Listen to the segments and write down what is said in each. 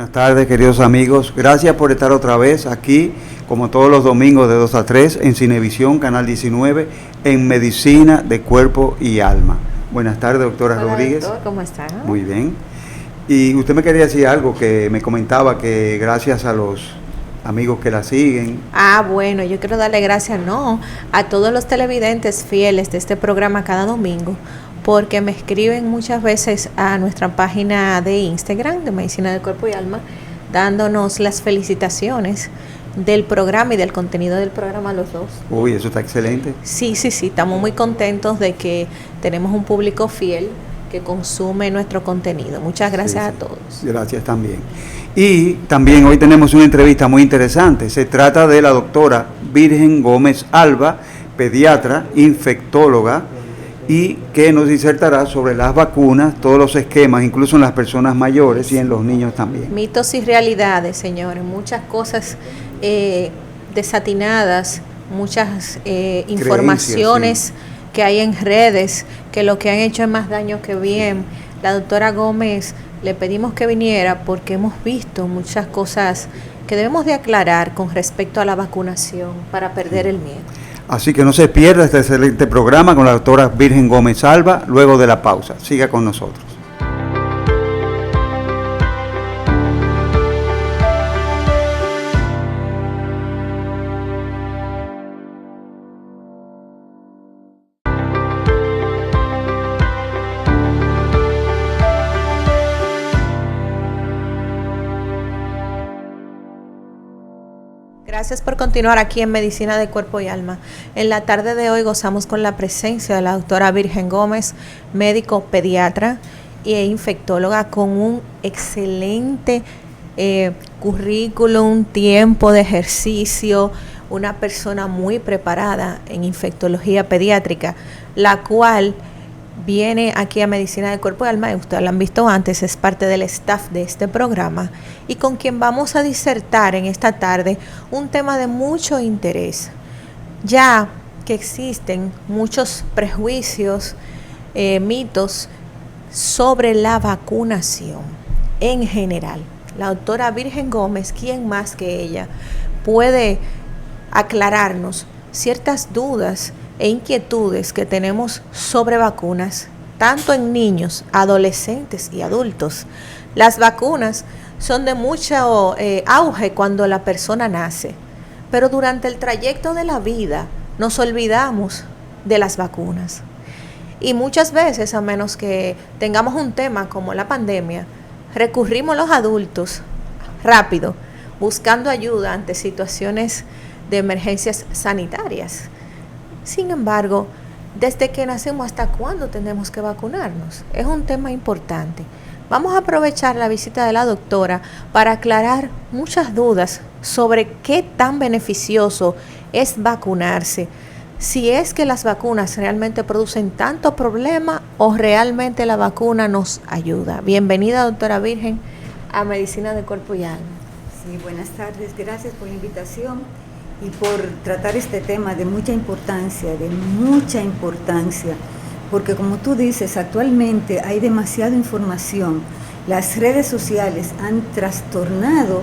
Buenas tardes, queridos amigos. Gracias por estar otra vez aquí, como todos los domingos de 2 a 3, en Cinevisión, Canal 19, en Medicina de Cuerpo y Alma. Buenas tardes, doctora Hola, Rodríguez. Doctor, ¿cómo está? Muy bien. Y usted me quería decir algo que me comentaba que gracias a los amigos que la siguen. Bueno, yo quiero darle gracias, a todos los televidentes fieles de este programa cada domingo, porque me escriben muchas veces a nuestra página de Instagram de Medicina del Cuerpo y Alma, dándonos las felicitaciones del programa y del contenido del programa los dos. Uy, eso está excelente. Sí, estamos muy contentos de que tenemos un público fiel que consume nuestro contenido. Muchas gracias a todos. Gracias también. Y también hoy tenemos una entrevista muy interesante. Se trata de la doctora Virgen Gómez Alba, pediatra, infectóloga, y que nos disertará sobre las vacunas, todos los esquemas, incluso en las personas mayores y en los niños también. Mitos y realidades, señores, muchas cosas desatinadas, muchas informaciones que hay en redes, que lo que han hecho es más daño que bien. La doctora Gómez le pedimos que viniera porque hemos visto muchas cosas que debemos de aclarar con respecto a la vacunación para perder el miedo. Así que no se pierda este excelente programa con la doctora Virgen Gómez Alba luego de la pausa. Siga con nosotros. Gracias por continuar aquí en Medicina de Cuerpo y Alma. En la tarde de hoy gozamos con la presencia de la doctora Virgen Gómez, médico pediatra e infectóloga, con un excelente currículum, tiempo de ejercicio, una persona muy preparada en infectología pediátrica, la cual viene aquí a Medicina del Cuerpo y Alma, ustedes la han visto antes, es parte del staff de este programa, y con quien vamos a disertar en esta tarde un tema de mucho interés, ya que existen muchos prejuicios, mitos sobre la vacunación en general. La doctora Virgen Gómez, ¿quién más que ella puede aclararnos ciertas dudas e inquietudes que tenemos sobre vacunas, tanto en niños, adolescentes y adultos? Las vacunas son de mucho auge cuando la persona nace, pero durante el trayecto de la vida nos olvidamos de las vacunas. Y muchas veces, a menos que tengamos un tema como la pandemia, recurrimos los adultos rápido, buscando ayuda ante situaciones de emergencias sanitarias. Sin embargo, desde que nacemos hasta cuándo tenemos que vacunarnos, es un tema importante. Vamos a aprovechar la visita de la doctora para aclarar muchas dudas sobre qué tan beneficioso es vacunarse, si es que las vacunas realmente producen tanto problema o realmente la vacuna nos ayuda. Bienvenida, doctora Virgen, a Medicina de Cuerpo y Alma. Sí, buenas tardes, gracias por la invitación y por tratar este tema de mucha importancia, porque como tú dices, actualmente hay demasiada información. Las redes sociales han trastornado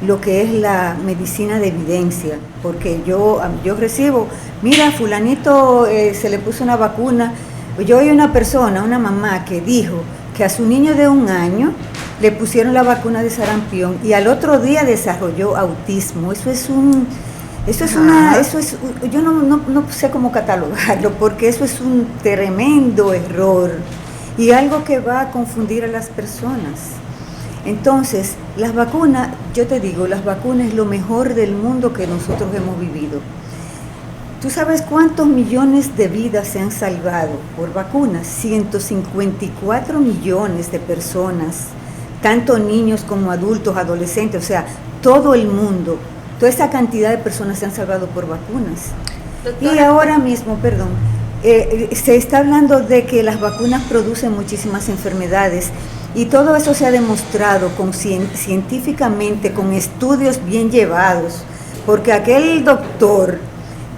lo que es la medicina de evidencia, porque yo recibo, mira, fulanito se le puso una vacuna. Yo oí una persona, una mamá, que dijo que a su niño de 1 año le pusieron la vacuna de sarampión y al otro día desarrolló autismo. Yo no sé cómo catalogarlo, porque eso es un tremendo error y algo que va a confundir a las personas. Entonces, las vacunas, yo te digo, las vacunas es lo mejor del mundo que nosotros hemos vivido. ¿Tú sabes cuántos millones de vidas se han salvado por vacunas? 154 millones de personas, tanto niños como adultos, adolescentes, o sea, todo el mundo. Toda esa cantidad de personas se han salvado por vacunas. Doctora, y ahora mismo, se está hablando de que las vacunas producen muchísimas enfermedades y todo eso se ha demostrado científicamente, con estudios bien llevados, porque aquel doctor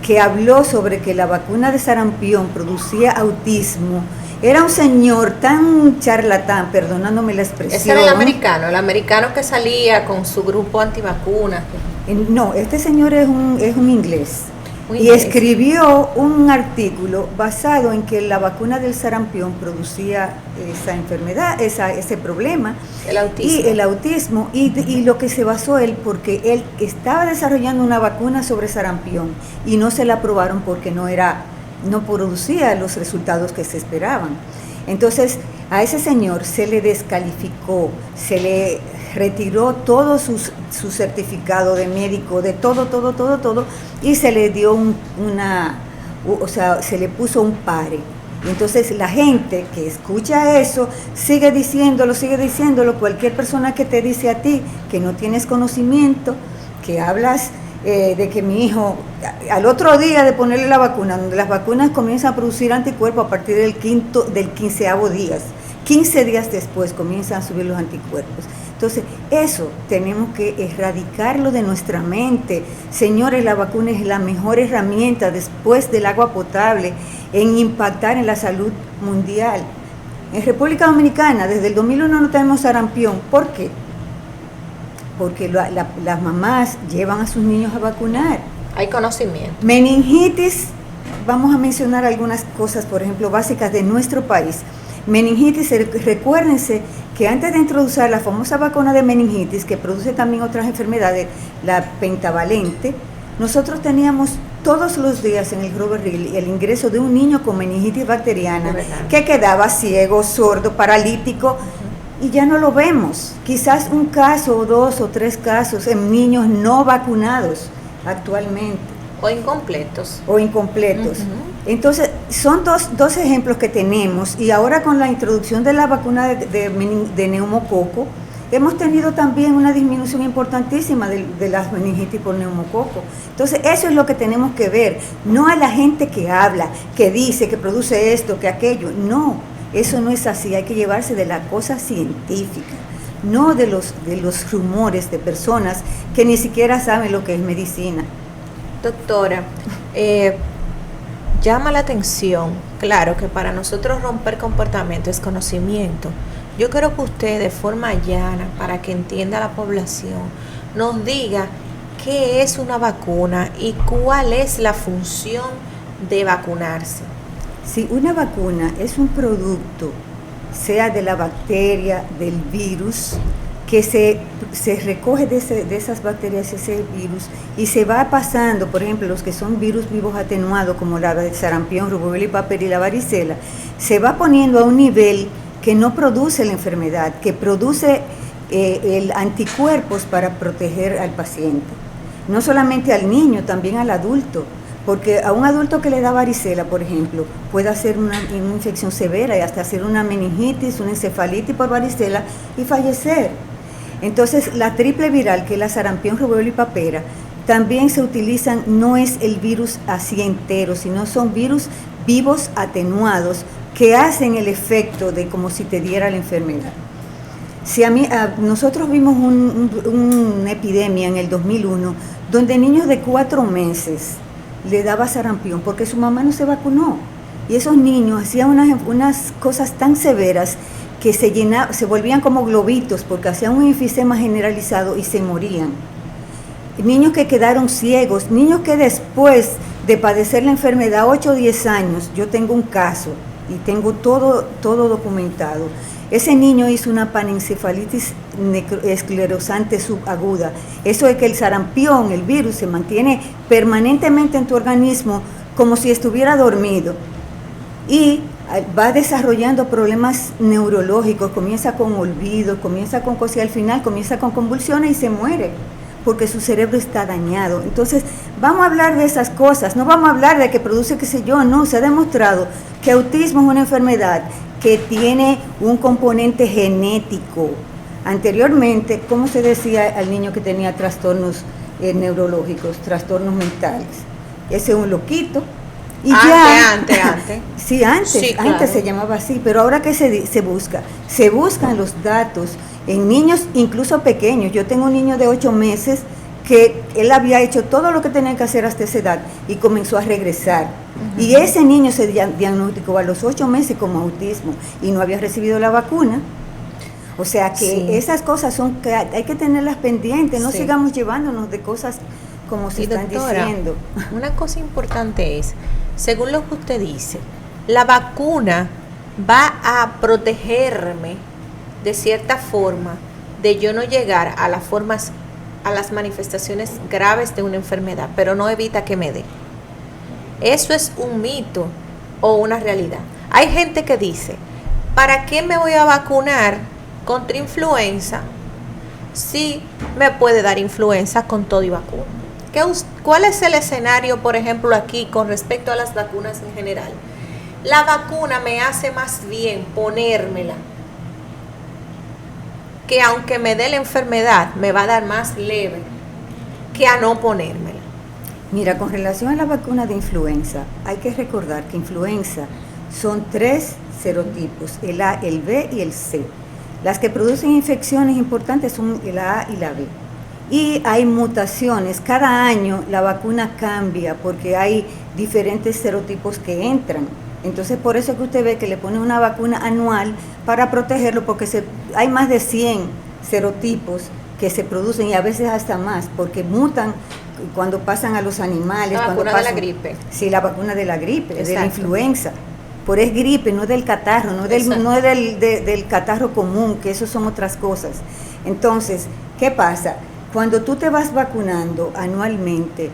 que habló sobre que la vacuna de sarampión producía autismo, Era un señor tan charlatán, perdonándome la expresión. Ese era el americano que salía con su grupo antivacunas. No, este señor es un inglés. Y escribió un artículo basado en que la vacuna del sarampión producía esa enfermedad, ese problema, el autismo, y lo que se basó él, porque él estaba desarrollando una vacuna sobre sarampión y no se la aprobaron porque no producía los resultados que se esperaban. Entonces a ese señor se le descalificó, se le retiró todo su certificado de médico, de todo, y se le dio se le puso un pare. Y entonces la gente que escucha eso sigue diciéndolo, cualquier persona que te dice a ti que no tienes conocimiento, que hablas de que mi hijo, al otro día de ponerle la vacuna, donde las vacunas comienzan a producir anticuerpos a partir del 15º día, 15 días después comienzan a subir los anticuerpos. Entonces, eso tenemos que erradicarlo de nuestra mente. Señores, la vacuna es la mejor herramienta después del agua potable en impactar en la salud mundial. En República Dominicana, desde el 2001 no tenemos sarampión. ¿Por qué? Porque las mamás llevan a sus niños a vacunar. Hay conocimiento. Meningitis, vamos a mencionar algunas cosas, por ejemplo, básicas de nuestro país. Meningitis, recuérdense que antes de introducir la famosa vacuna de meningitis, que produce también otras enfermedades, la pentavalente, nosotros teníamos todos los días en el Robert Reed el ingreso de un niño con meningitis bacteriana que quedaba ciego, sordo, paralítico, y ya no lo vemos. Quizás un caso o 2 o 3 casos en niños no vacunados actualmente. O incompletos. Entonces, son dos ejemplos que tenemos, y ahora con la introducción de la vacuna de neumococo, hemos tenido también una disminución importantísima de las meningitis por neumococo. Entonces, eso es lo que tenemos que ver, no a la gente que habla, que dice, que produce esto, que aquello. No, eso no es así, hay que llevarse de la cosa científica, no de los rumores de personas que ni siquiera saben lo que es medicina. Doctora, llama la atención, claro que para nosotros romper comportamiento es conocimiento. Yo creo que usted, de forma llana, para que entienda la población, nos diga qué es una vacuna y cuál es la función de vacunarse. Sí, una vacuna es un producto, sea de la bacteria, del virus, que se recoge de esas bacterias, ese virus, y se va pasando, por ejemplo, los que son virus vivos atenuados, como la de sarampión, rubéola y papel y la varicela, se va poniendo a un nivel que no produce la enfermedad, que produce el anticuerpos para proteger al paciente. No solamente al niño, también al adulto, porque a un adulto que le da varicela, por ejemplo, puede hacer una infección severa y hasta hacer una meningitis, una encefalitis por varicela y fallecer. Entonces, la triple viral, que es la sarampión, rubéola y papera, también se utilizan, no es el virus así entero, sino son virus vivos atenuados que hacen el efecto de como si te diera la enfermedad. Nosotros vimos una epidemia en el 2001 donde niños de 4 meses le daba sarampión porque su mamá no se vacunó, y esos niños hacían unas cosas tan severas que se volvían como globitos porque hacían un enfisema generalizado y se morían. Niños que quedaron ciegos, niños que después de padecer la enfermedad 8 o 10 años, yo tengo un caso y tengo todo documentado. Ese niño hizo una panencefalitis esclerosante subaguda. Eso es que el sarampión, el virus, se mantiene permanentemente en tu organismo como si estuviera dormido. Y va desarrollando problemas neurológicos, comienza con olvido, comienza con cosas y al final comienza con convulsiones y se muere, porque su cerebro está dañado. Entonces, vamos a hablar de esas cosas, no vamos a hablar de que produce qué sé yo, no, se ha demostrado que autismo es una enfermedad que tiene un componente genético. Anteriormente, ¿cómo se decía al niño que tenía trastornos neurológicos, trastornos mentales? Ese es un loquito. Y antes. Sí, antes, Sí, claro. Antes se llamaba así, pero ahora que se buscan los datos en niños incluso pequeños. Yo tengo un niño de 8 meses que él había hecho todo lo que tenía que hacer hasta esa edad y comenzó a regresar. Y ese niño se diagnosticó a los 8 meses como autismo y no había recibido la vacuna. O sea que esas cosas son que hay que tenerlas pendientes, no sigamos llevándonos de cosas como se están diciendo. Una cosa importante es, según lo que usted dice, la vacuna va a protegerme de cierta forma de yo no llegar a las manifestaciones graves de una enfermedad, pero no evita que me dé. ¿Eso es un mito o una realidad? Hay gente que dice, ¿para qué me voy a vacunar contra influenza si me puede dar influenza con todo y vacuna? ¿Cuál es el escenario, por ejemplo, aquí con respecto a las vacunas en general? La vacuna me hace más bien ponérmela, que aunque me dé la enfermedad, me va a dar más leve que a no ponérmela. Mira, con relación a la vacuna de influenza, hay que recordar que influenza son 3 serotipos, el A, el B y el C. Las que producen infecciones importantes son el A y la B. Y hay mutaciones, cada año la vacuna cambia porque hay diferentes serotipos que entran. Entonces por eso es que usted ve que le ponen una vacuna anual para protegerlo, porque hay más de 100 serotipos que se producen y a veces hasta más, porque mutan cuando pasan a los animales. La cuando vacuna de la gripe. Sí, la vacuna de la gripe, Exacto. de la influenza. Por es gripe, no del catarro, no del catarro común, que eso son otras cosas. Entonces, ¿qué pasa? Cuando tú te vas vacunando anualmente,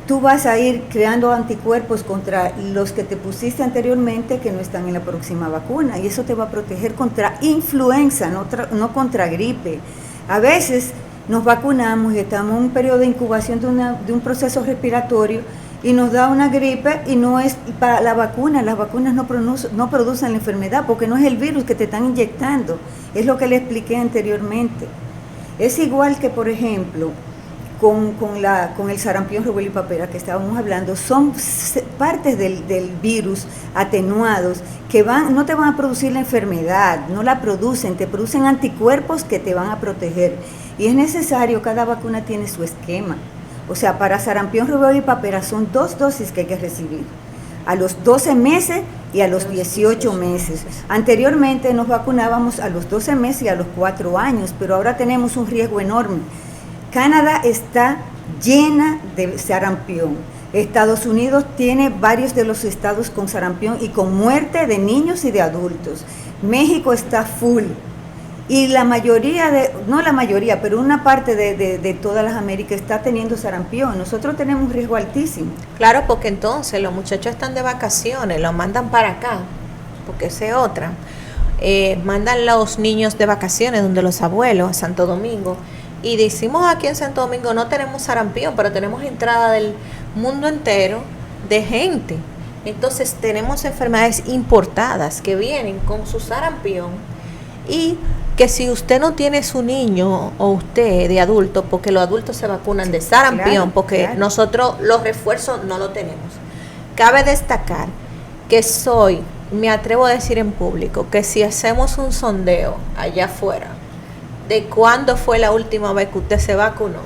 tú vas a ir creando anticuerpos contra los que te pusiste anteriormente que no están en la próxima vacuna, y eso te va a proteger contra influenza, no contra gripe. A veces nos vacunamos y estamos en un periodo de incubación de un proceso respiratorio y nos da una gripe y no es para la vacuna. Las vacunas no producen la enfermedad porque no es el virus que te están inyectando, es lo que le expliqué anteriormente. Es igual que, por ejemplo, con el sarampión, rubéola y papera que estábamos hablando, son partes del virus atenuados que no te van a producir la enfermedad, no la producen, te producen anticuerpos que te van a proteger. Y es necesario, cada vacuna tiene su esquema. O sea, para sarampión, rubéola y papera son 2 dosis que hay que recibir, a los 12 meses y a los 18 meses. Anteriormente nos vacunábamos a los 12 meses y a los 4 años, pero ahora tenemos un riesgo enorme. Canadá está llena de sarampión. Estados Unidos tiene varios de los estados con sarampión y con muerte de niños y de adultos. México está full. Y la mayoría, no la mayoría, pero una parte de todas las Américas está teniendo sarampión. Nosotros tenemos un riesgo altísimo. Claro, porque entonces los muchachos están de vacaciones, los mandan para acá, porque esa es otra. Mandan los niños de vacaciones donde los abuelos, a Santo Domingo. Y decimos aquí en Santo Domingo no tenemos sarampión, pero tenemos entrada del mundo entero de gente. Entonces tenemos enfermedades importadas que vienen con su sarampión, y que si usted no tiene su niño o usted de adulto, porque los adultos se vacunan de sarampión, claro, porque claro, nosotros los refuerzos no lo tenemos. Cabe destacar que me atrevo a decir en público, que si hacemos un sondeo allá afuera de cuándo fue la última vez que usted se vacunó,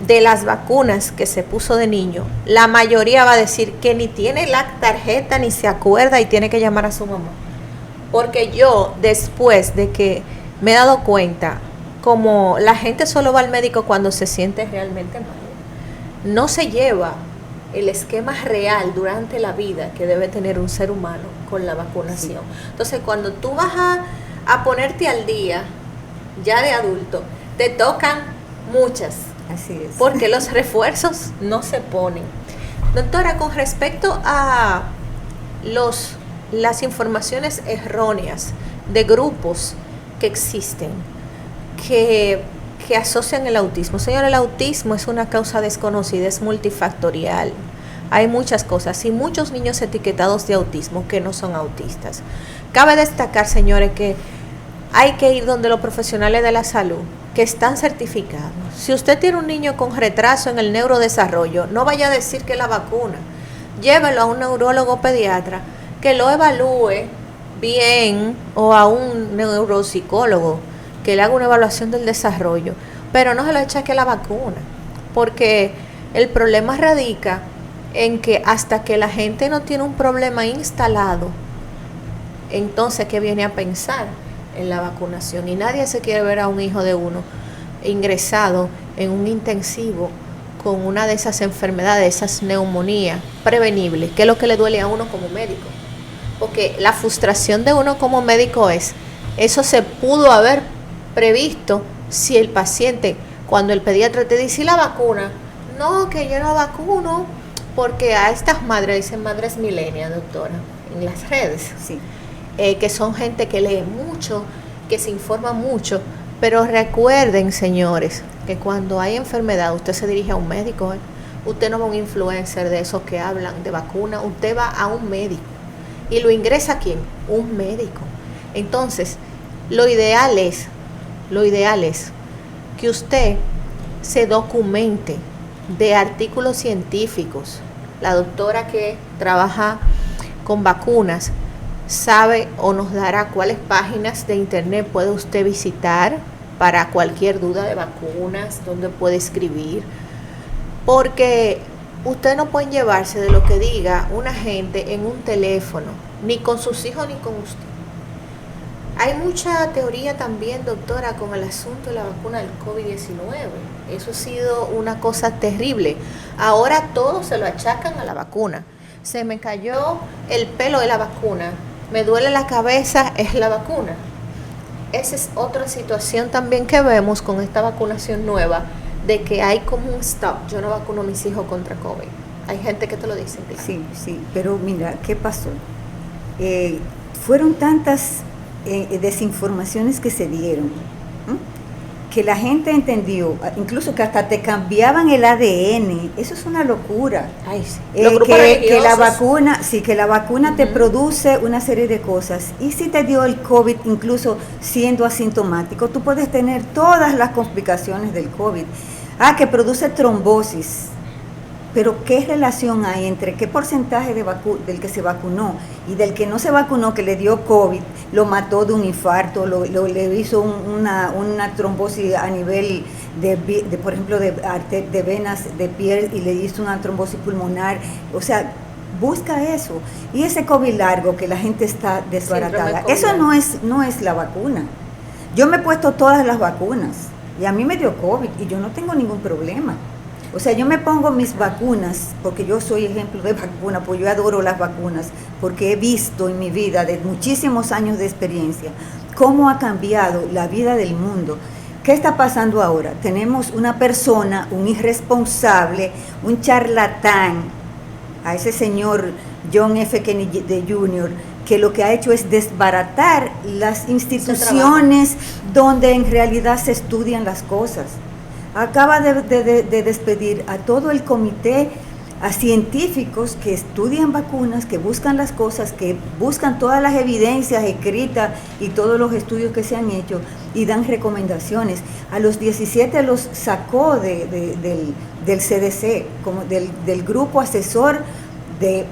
de las vacunas que se puso de niño, la mayoría va a decir que ni tiene la tarjeta ni se acuerda y tiene que llamar a su mamá. Porque yo, después de que me he dado cuenta, como la gente solo va al médico cuando se siente realmente mal, no se lleva el esquema real durante la vida que debe tener un ser humano con la vacunación. Sí. Entonces, cuando tú vas a ponerte al día, ya de adulto, te tocan muchas. Así es. Porque los refuerzos no se ponen. Doctora, con respecto a las informaciones erróneas de grupos que existen, que asocian el autismo. Señor, el autismo es una causa desconocida, es multifactorial. Hay muchas cosas y muchos niños etiquetados de autismo que no son autistas. Cabe destacar, señores, que hay que ir donde los profesionales de la salud que están certificados. Si usted tiene un niño con retraso en el neurodesarrollo, no vaya a decir que la vacuna. Llévelo a un neurólogo pediatra que lo evalúe bien, o a un neuropsicólogo que le haga una evaluación del desarrollo, pero no se lo eche que la vacuna, porque el problema radica en que hasta que la gente no tiene un problema instalado, entonces ¿qué viene a pensar en la vacunación? Y nadie se quiere ver a un hijo de uno ingresado en un intensivo con una de esas enfermedades, esas neumonías prevenibles, que es lo que le duele a uno como médico. Porque la frustración de uno como médico es, eso se pudo haber previsto si el paciente, cuando el pediatra te dice, ¿y la vacuna? No, que yo no vacuno, porque a estas madres, dicen madres milenias, doctora, en las redes, Sí. Que son gente que lee mucho, que se informa mucho, pero recuerden, señores, que cuando hay enfermedad, usted se dirige a un médico, ¿eh? Usted no va a un influencer de esos que hablan de vacuna, usted va a un médico. ¿Y lo ingresa a quién? Un médico. Entonces, lo ideal es que usted se documente de artículos científicos. La doctora que trabaja con vacunas sabe o nos dará cuáles páginas de internet puede usted visitar para cualquier duda de vacunas, dónde puede escribir, porque usted no puede llevarse de lo que diga una gente en un teléfono, ni con sus hijos ni con usted. Hay mucha teoría también, doctora, con el asunto de la vacuna del COVID-19. Eso ha sido una cosa terrible. Ahora todo se lo achacan a la vacuna. Se me cayó el pelo de la vacuna, me duele la cabeza, es la vacuna. Esa es otra situación también que vemos con esta vacunación nueva, de que hay como un stop. Yo no vacuno a mis hijos contra COVID. Hay gente que te lo dice. Claro. Sí, pero mira, ¿qué pasó? Fueron tantas desinformaciones que se dieron, que la gente entendió, incluso que hasta te cambiaban el ADN. Eso es una locura. Ay, sí. Que la vacuna te produce una serie de cosas. Y si te dio el COVID, incluso siendo asintomático, tú puedes tener todas las complicaciones del COVID. Que produce trombosis. Pero ¿qué relación hay entre qué porcentaje del que se vacunó y del que no se vacunó, que le dio COVID, lo mató de un infarto, le hizo una trombosis a nivel de por ejemplo, de venas de piel, y le hizo una trombosis pulmonar? O sea, busca eso. Y ese COVID largo que la gente está desbaratada, eso no es la vacuna. Yo me he puesto todas las vacunas y a mí me dio COVID y yo no tengo ningún problema. O sea, yo me pongo mis vacunas, porque yo soy ejemplo de vacuna, pues yo adoro las vacunas, porque he visto en mi vida, de muchísimos años de experiencia, cómo ha cambiado la vida del mundo. ¿Qué está pasando ahora? Tenemos una persona, un irresponsable, un charlatán, a ese señor John F. Kennedy Jr., que lo que ha hecho es desbaratar las instituciones donde en realidad se estudian las cosas. Acaba de despedir a todo el comité, a científicos que estudian vacunas, que buscan las cosas, que buscan todas las evidencias escritas y todos los estudios que se han hecho y dan recomendaciones. A los 17 los sacó del CDC, como del grupo asesor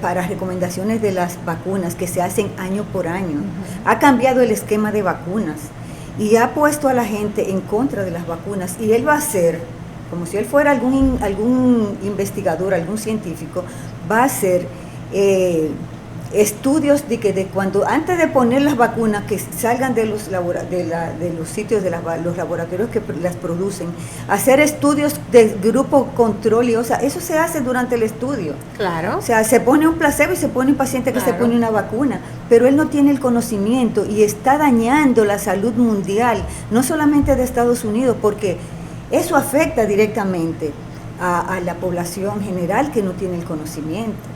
para recomendaciones de las vacunas que se hacen año por año. Ha cambiado el esquema de vacunas y ha puesto a la gente en contra de las vacunas, y él va a hacer, como si él fuera algún investigador, algún científico, va a hacer estudios de cuando, antes de poner las vacunas, que salgan de los sitios de los laboratorios que las producen, hacer estudios de grupo control, y, o sea, eso se hace durante el estudio. Claro. O sea, se pone un placebo y se pone un paciente que se pone una vacuna, pero él no tiene el conocimiento y está dañando la salud mundial, no solamente de Estados Unidos, porque eso afecta directamente a la población general que no tiene el conocimiento.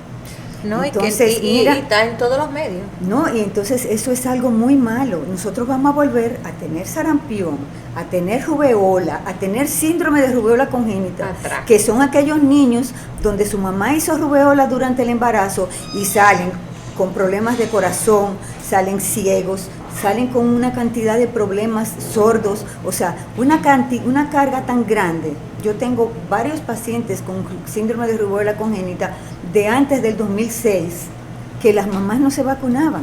No, entonces, y está en todos los medios. No, y entonces eso es algo muy malo. Nosotros vamos a volver a tener sarampión, a tener rubeola, a tener síndrome de rubeola congénita, que son aquellos niños donde su mamá hizo rubeola durante el embarazo y salen con problemas de corazón, salen ciegos, salen con una cantidad de problemas, sordos, o sea, una carga tan grande. Yo tengo varios pacientes con síndrome de rubeola congénita de antes del 2006, que las mamás no se vacunaban.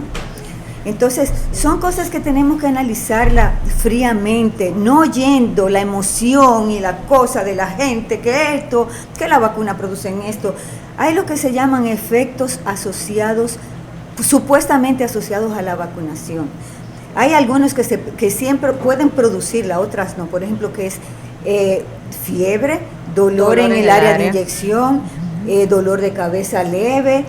Entonces, son cosas que tenemos que analizarla fríamente, no oyendo la emoción y la cosa de la gente, que la vacuna produce esto. Hay lo que se llaman efectos asociados, supuestamente asociados a la vacunación. Hay algunos que siempre pueden producirla, otras no. Por ejemplo, que es fiebre, dolor en el área de inyección, dolor de cabeza leve,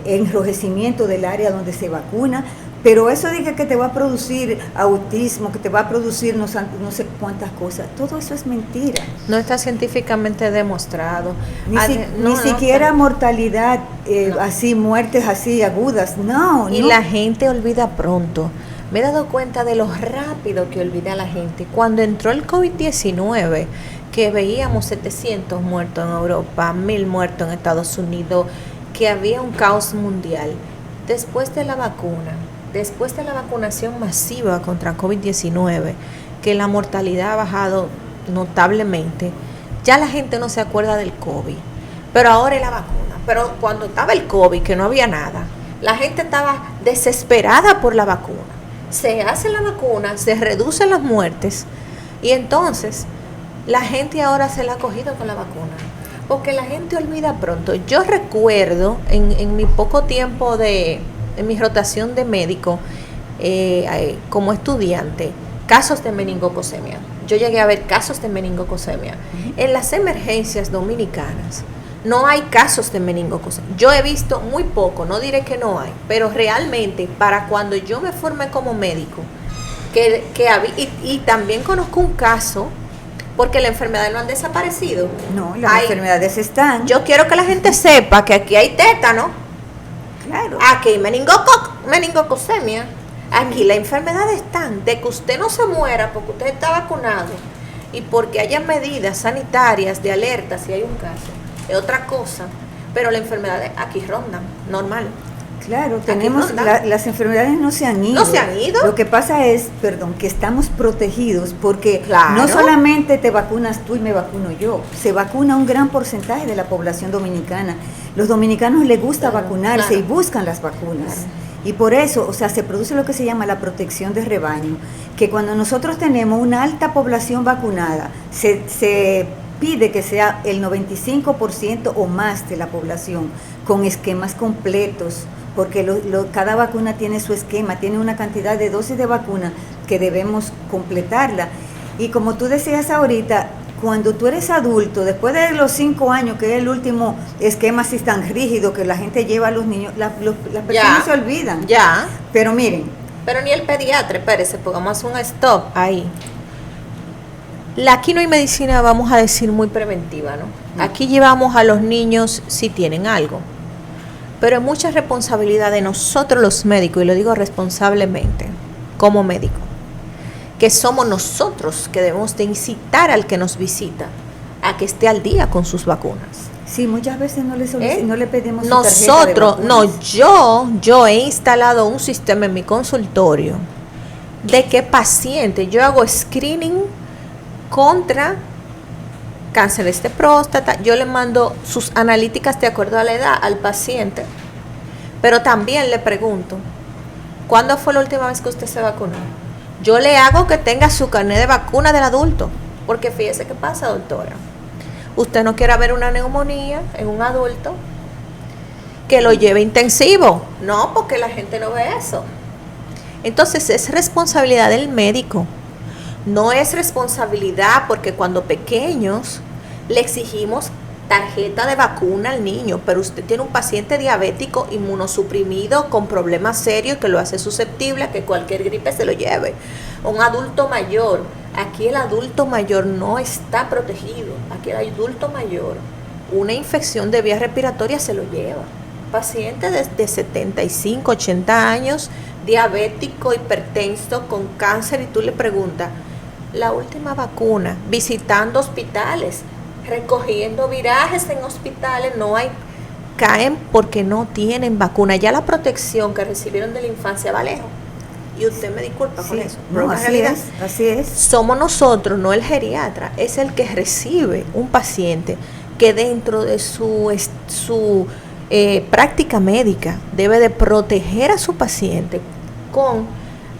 enrojecimiento del área donde se vacuna. Pero eso de que te va a producir autismo, que te va a producir no sé cuántas cosas, todo eso es mentira. No está científicamente demostrado. Ni siquiera mortalidad, no. Así, muertes así agudas, no. Y la gente olvida pronto. Me he dado cuenta de lo rápido que olvida la gente. Cuando entró el COVID-19, que veíamos 700 muertos en Europa, 1000 muertos en Estados Unidos, que había un caos mundial. Después de la vacunación masiva contra COVID-19, que la mortalidad ha bajado notablemente, ya la gente no se acuerda del COVID, pero ahora es la vacuna. Pero cuando estaba el COVID, que no había nada, la gente estaba desesperada por la vacuna. Se hace la vacuna, se reducen las muertes, y entonces la gente ahora se la ha cogido con la vacuna, porque la gente olvida pronto. Yo recuerdo en mi poco tiempo en mi rotación de médico, como estudiante, casos de meningococcemia. Yo llegué a ver casos de meningococcemia. En las emergencias dominicanas no hay casos de meningococcemia. Yo he visto muy poco, no diré que no hay, pero realmente para cuando yo me formé como médico, que había, y también conozco un caso, porque las enfermedades no han desaparecido. No, las enfermedades están. Yo quiero que la gente sepa que aquí hay tétano. Claro. Aquí hay meningococcemia. Aquí las enfermedades están. De que usted no se muera porque usted está vacunado y porque haya medidas sanitarias de alerta si hay un caso, es otra cosa. Pero las enfermedades aquí rondan, normal. Claro, tenemos las enfermedades no se han ido. ¿No se han ido? Lo que pasa es, que estamos protegidos porque claro, no solamente te vacunas tú y me vacuno yo, se vacuna un gran porcentaje de la población dominicana. Los dominicanos les gusta vacunarse y buscan las vacunas. Claro. Y por eso, se produce lo que se llama la protección de rebaño, que cuando nosotros tenemos una alta población vacunada, se pide que sea el 95% o más de la población con esquemas completos, porque cada vacuna tiene su esquema, tiene una cantidad de dosis de vacuna que debemos completarla. Y como tú decías ahorita, cuando tú eres adulto, después de los 5 años, que es el último esquema así tan rígido que la gente lleva a los niños, las personas se olvidan. Ya. Pero miren. Pero ni el pediatra, espérese, pongamos un stop ahí. Aquí no hay medicina, vamos a decir, muy preventiva, ¿no? Aquí llevamos a los niños si tienen algo. Pero es mucha responsabilidad de nosotros los médicos, y lo digo responsablemente, como médico, que somos nosotros que debemos de incitar al que nos visita a que esté al día con sus vacunas. Sí, muchas veces no le pedimos nosotros, yo he instalado un sistema en mi consultorio de que paciente, yo hago screening contra cánceres de próstata, yo le mando sus analíticas de acuerdo a la edad al paciente, pero también le pregunto, ¿cuándo fue la última vez que usted se vacunó? Yo le hago que tenga su carnet de vacuna del adulto, porque fíjese qué pasa, doctora. Usted no quiere ver una neumonía en un adulto que lo lleve intensivo, no, porque la gente no ve eso. Entonces es responsabilidad del médico. No es responsabilidad porque cuando pequeños le exigimos tarjeta de vacuna al niño, pero usted tiene un paciente diabético inmunosuprimido con problemas serios que lo hace susceptible a que cualquier gripe se lo lleve. Un adulto mayor, aquí el adulto mayor no está protegido, aquí el adulto mayor, una infección de vías respiratorias se lo lleva. Paciente de 75, 80 años, diabético, hipertenso, con cáncer, y tú le preguntas, la última vacuna, visitando hospitales, recogiendo virajes en hospitales, caen porque no tienen vacuna. Ya la protección que recibieron de la infancia va lejos. Y usted me disculpa con eso. No, así es. Somos nosotros, no el geriatra, es el que recibe un paciente que dentro de su práctica médica debe de proteger a su paciente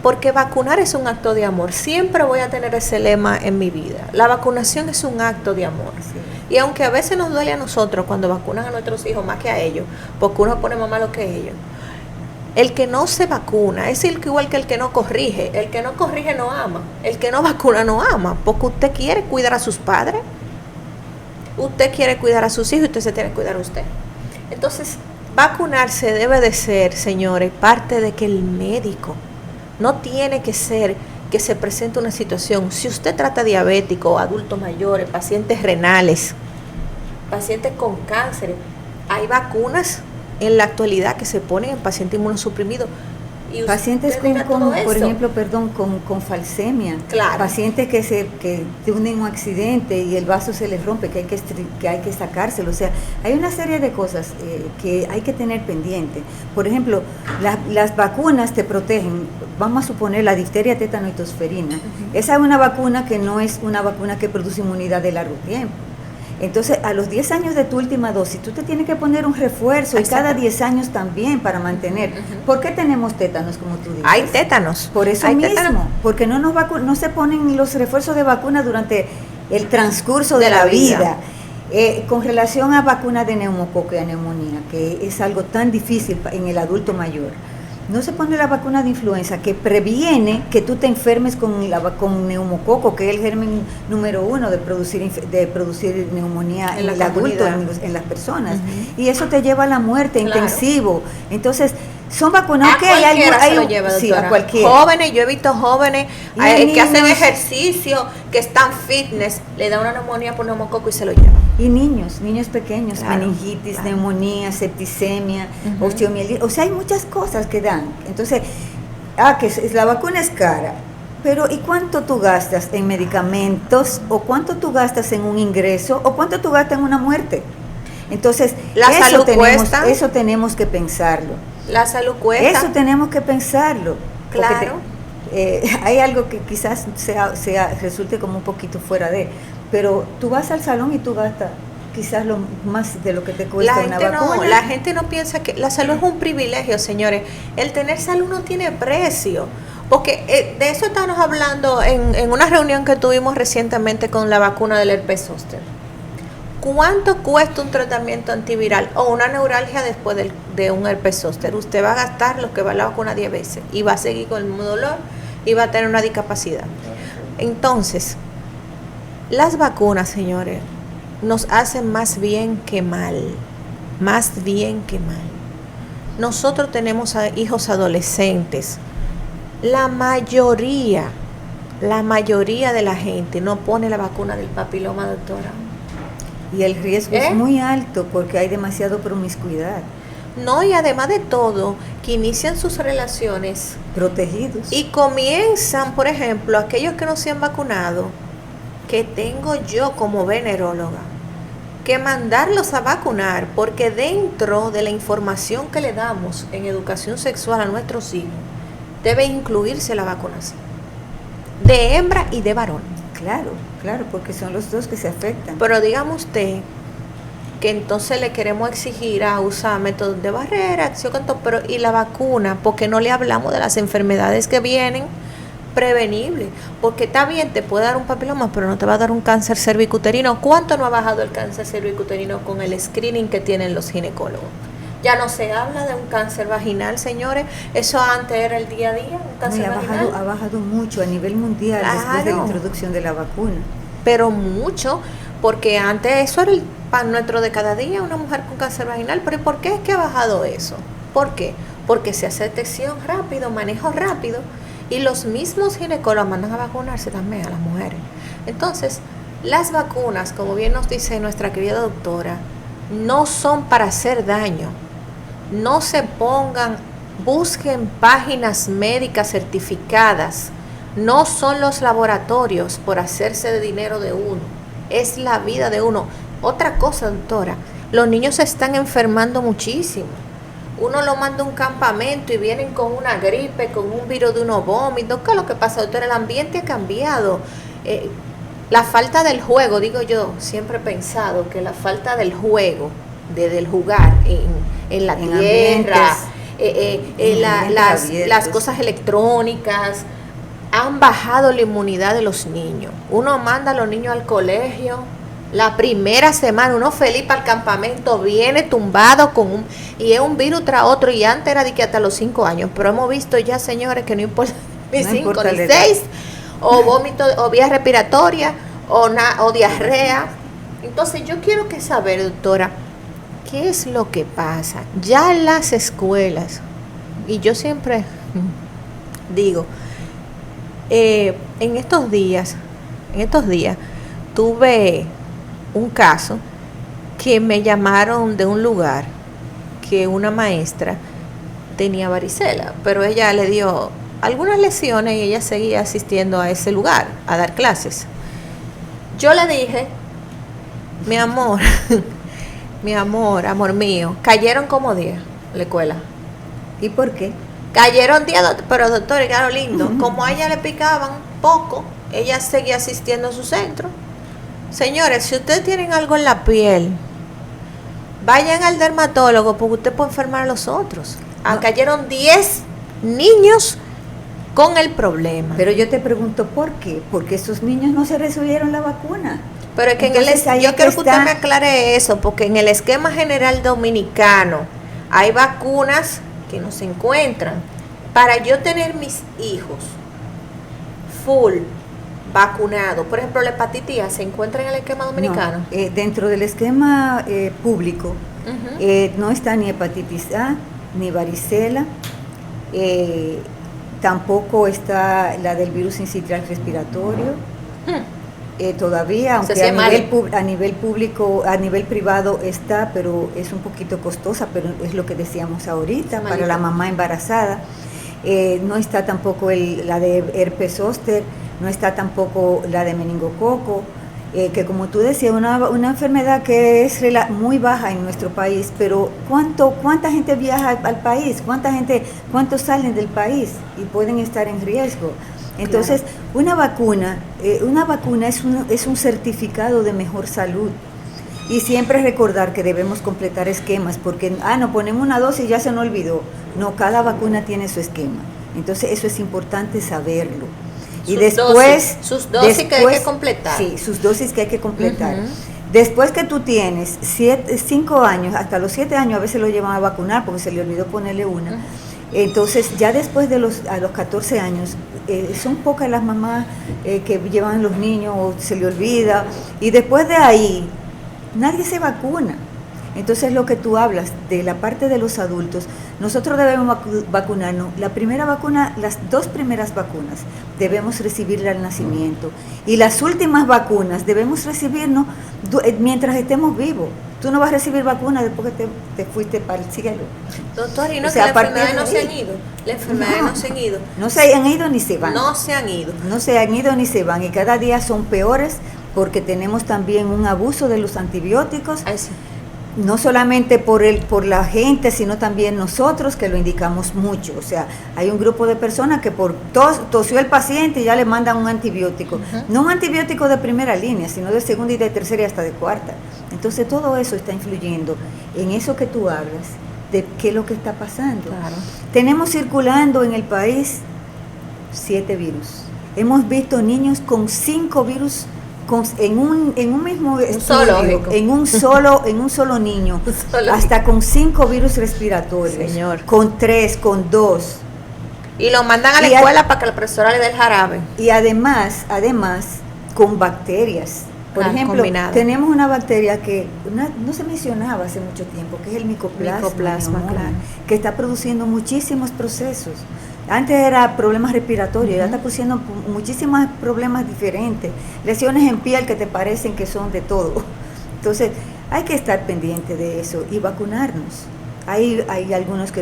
porque vacunar es un acto de amor. Siempre voy a tener ese lema en mi vida. La vacunación es un acto de amor. Sí. Y aunque a veces nos duele a nosotros cuando vacunan a nuestros hijos más que a ellos, porque uno pone más malo que ellos, el que no se vacuna es igual que el que no corrige. El que no corrige no ama. El que no vacuna no ama, porque usted quiere cuidar a sus padres, usted quiere cuidar a sus hijos y usted se tiene que cuidar a usted. Entonces, vacunarse debe de ser, señores, parte de que el médico no tiene que ser que se presente una situación. Si usted trata diabéticos, adultos mayores, pacientes renales, pacientes con cáncer, hay vacunas en la actualidad que se ponen en pacientes inmunosuprimidos. Y pacientes por ejemplo, con falsemia, claro. Pacientes que tienen un accidente y el vaso se les rompe, que hay que sacárselo. O sea, hay una serie de cosas que hay que tener pendiente. Por ejemplo, las vacunas te protegen. Vamos a suponer la difteria, tétano y tosferina. Esa es una vacuna que no es una vacuna que produce inmunidad de largo tiempo. Entonces, a los 10 años de tu última dosis, tú te tienes que poner un refuerzo, y cada 10 años también para mantener. ¿Por qué tenemos tétanos, como tú dices? Hay tétanos. Por eso mismo, porque no se ponen los refuerzos de vacuna durante el transcurso de la vida. Con relación a vacunas de neumococo y a neumonía, que es algo tan difícil en el adulto mayor, no se pone la vacuna de influenza que previene que tú te enfermes con neumococo, que es el germen número 1 de producir neumonía en el adulto, en las personas. Y eso te lleva a la muerte, intensivo. Entonces, son vacunas que hay se lo lleva, doctora. Sí, a cualquiera. Jóvenes, yo he visto jóvenes que hacen ejercicio, que están fitness, le da una neumonía por neumococo y se lo llevan. Y niños pequeños, meningitis, neumonía, septicemia, osteomielitis, o sea, hay muchas cosas que dan. Entonces, la vacuna es cara, pero ¿y cuánto tú gastas en medicamentos? ¿O cuánto tú gastas en un ingreso? ¿O cuánto tú gastas en una muerte? Entonces, eso tenemos que pensarlo. La salud cuesta. Eso tenemos que pensarlo. Claro. Hay algo que quizás resulte como un poquito fuera de, pero tú vas al salón y tú gastas quizás lo más de lo que te cuesta una vacuna. La gente no piensa que la salud es un privilegio, señores. El tener salud no tiene precio. Porque de eso estábamos hablando en una reunión que tuvimos recientemente con la vacuna del herpes zóster. ¿Cuánto cuesta un tratamiento antiviral o una neuralgia después de un herpes zóster? Usted va a gastar lo que va la vacuna 10 veces y va a seguir con el mismo dolor y va a tener una discapacidad. Entonces, las vacunas, señores, nos hacen más bien que mal. Más bien que mal. Nosotros tenemos hijos adolescentes. La mayoría de la gente no pone la vacuna del papiloma, doctora. Y el riesgo es muy alto porque hay demasiado promiscuidad. No, y además de todo, que inician sus relaciones protegidos. Y comienzan, por ejemplo, aquellos que no se han vacunado, que tengo yo como veneróloga, que mandarlos a vacunar, porque dentro de la información que le damos en educación sexual a nuestros hijos, debe incluirse la vacunación de hembra y de varón. Claro, porque son los dos que se afectan. Pero dígame usted que entonces le queremos exigir a usar métodos de barrera, pero y la vacuna, porque no le hablamos de las enfermedades que vienen prevenibles, porque está bien, te puede dar un papiloma, pero no te va a dar un cáncer cervicuterino. ¿Cuánto no ha bajado el cáncer cervicuterino con el screening que tienen los ginecólogos? Ya no se habla de un cáncer vaginal, señores. Eso antes era el día a día, un cáncer vaginal. Ha bajado mucho a nivel mundial después de la introducción de la vacuna. Pero mucho, porque antes eso era el pan nuestro de cada día, una mujer con cáncer vaginal. ¿Pero por qué es que ha bajado eso? ¿Por qué? Porque se hace detección rápido, manejo rápido, y los mismos ginecólogos mandan a vacunarse también a las mujeres. Entonces, las vacunas, como bien nos dice nuestra querida doctora, no son para hacer daño. No se pongan, busquen páginas médicas certificadas. No son los laboratorios por hacerse de dinero de uno. Es la vida de uno. Otra cosa, doctora, los niños se están enfermando muchísimo. Uno lo manda a un campamento y vienen con una gripe, con un virus de unos vómitos. ¿Qué es lo que pasa, doctora? El ambiente ha cambiado. La falta del juego, digo yo, siempre he pensado que la falta del juego, del jugar en la tierra, las cosas electrónicas, han bajado la inmunidad de los niños. Uno manda a los niños al colegio La primera semana uno feliz para el campamento, viene tumbado y es un virus tras otro, y antes era de que hasta los 5 años, pero hemos visto ya, señores, que no importa ni 5 ni 6, o vómito, o vía respiratoria, o diarrea. Entonces yo quiero que saber, doctora, ¿qué es lo que pasa? Ya en las escuelas, y yo siempre digo, en estos días tuve un caso que me llamaron de un lugar que una maestra tenía varicela, pero ella le dio algunas lesiones y ella seguía asistiendo a ese lugar a dar clases. Yo le dije, mi amor, amor mío, cayeron como 10 la escuela. ¿Y por qué? Cayeron 10, pero doctor, y claro, lindo, como a ella le picaban poco, ella seguía asistiendo a su centro. Señores, si ustedes tienen algo en la piel, vayan al dermatólogo porque usted puede enfermar a los otros. No. Cayeron 10 niños con el problema. Pero yo te pregunto, ¿por qué? Porque esos niños no se recibieron la vacuna. Pero es que yo quiero que usted me aclare eso, porque en el esquema general dominicano hay vacunas que no se encuentran. Para yo tener mis hijos full vacunados, por ejemplo, la hepatitis A, ¿se encuentra en el esquema dominicano? No, dentro del esquema público no está ni hepatitis A, ni varicela, tampoco está la del virus sincitial respiratorio. Todavía, aunque a nivel público, a nivel privado está, pero es un poquito costosa, pero es lo que decíamos ahorita, para la mamá embarazada. No está tampoco la de herpes zóster, no está tampoco la de meningococo, que como tú decías, una enfermedad que es muy baja en nuestro país, pero ¿cuánta gente viaja al país? ¿Cuántos salen del país y pueden estar en riesgo? Entonces, claro, una vacuna es un certificado de mejor salud. Y siempre recordar que debemos completar esquemas, porque no ponemos una dosis y ya se nos olvidó. No, cada vacuna tiene su esquema. Entonces, eso es importante saberlo. Y después sus dosis que hay que completar. Sí, sus dosis que hay que completar. Después que tú tienes 5 años, hasta los 7 años a veces lo llevan a vacunar porque se le olvidó ponerle una. Entonces, ya después de a los 14 años, son pocas las mamás que llevan los niños o se le olvida. Y después de ahí, nadie se vacuna. Entonces, lo que tú hablas de la parte de los adultos, nosotros debemos vacunarnos. La primera vacuna, las 2 primeras vacunas, debemos recibirla al nacimiento. Y las últimas vacunas debemos recibirnos mientras estemos vivos. Tú no vas a recibir vacuna después que te fuiste para el cielo. Doctor, y no, o sea, que las enfermedades no se han ido. Las enfermedades no se han ido. No se han ido ni se van. No se han ido. No se han ido ni se van. Y cada día son peores porque tenemos también un abuso de los antibióticos. Ay, sí. No solamente por la gente, sino también nosotros que lo indicamos mucho. O sea, hay un grupo de personas que por tosió el paciente y ya le mandan un antibiótico. No un antibiótico de primera línea, sino de segunda y de tercera y hasta de cuarta. Entonces todo eso está influyendo en eso que tú hablas, de qué es lo que está pasando. Claro. Tenemos circulando en el país 7 virus. Hemos visto niños con 5 virus en un mismo estudio, en un solo niño, hasta con 5 virus respiratorios, señor, con 3, con 2, y lo mandan a la escuela para que la profesora le dé el jarabe. Y además con bacterias. Por ejemplo, tenemos una bacteria que no se mencionaba hace mucho tiempo, que es el micoplasma, claro, que está produciendo muchísimos procesos. Antes era problemas respiratorios, ya está produciendo muchísimos problemas diferentes, lesiones en piel que te parecen que son de todo. Entonces, hay que estar pendiente de eso y vacunarnos. Hay algunas